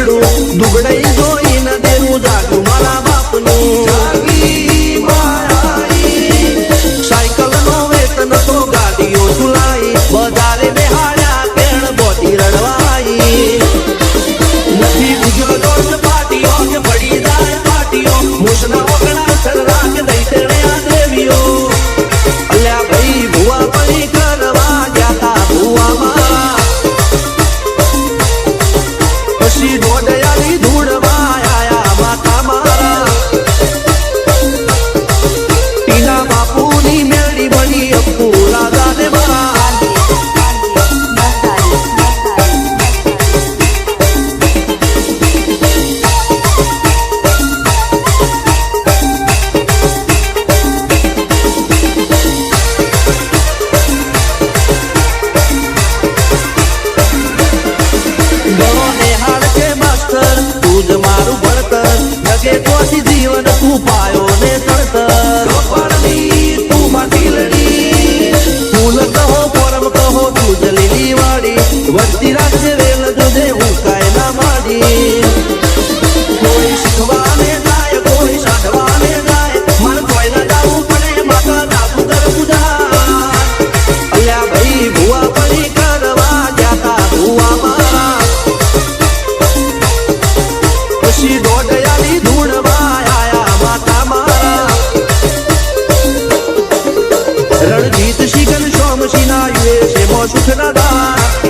લુગડું દુગડાઈ જોઈને દેવું જાગ્યું મારા બાપનું સાયકલ નો વેતન તો ગાડીઓ ચુલાઈ બજારે બેહાડ્યા કેણ બોટી રડવાઈ નથી ગુજરો પાટીઓ કે પડી જાય પાટીઓ મુસના ઓગણા સલરા કે દઈ તેણે આ દેવીઓ અલ્યા ભાઈ ભુવા પડી કરવા ગયા ભુવા મારા પછી દોડયાની ધૂળમાં આયા માતા મારા ટીના બાપુની મેળી બની અપુરા દાદે મારા જીવન તું પાયો ને તળતર તું માટી લડી ફૂલ કહો પરમ કહો તું જલીલી વાડી વચ્ચી રાખજે વેલ જોજે હું કાય ના માડી કોઈ શીખવાને જાય કોઈ સાધવાને જાય મન કોઈ ના જાવું પડે માતા દાબુ દર પૂજા અલ્યા ભાઈ ભુવા પડી કરવા જાતા ભુવા મારા પછી દોડયાની ધૂળમાં રણજીત શિગન સોમસી ના યુએ છે મો સુખ ના દાર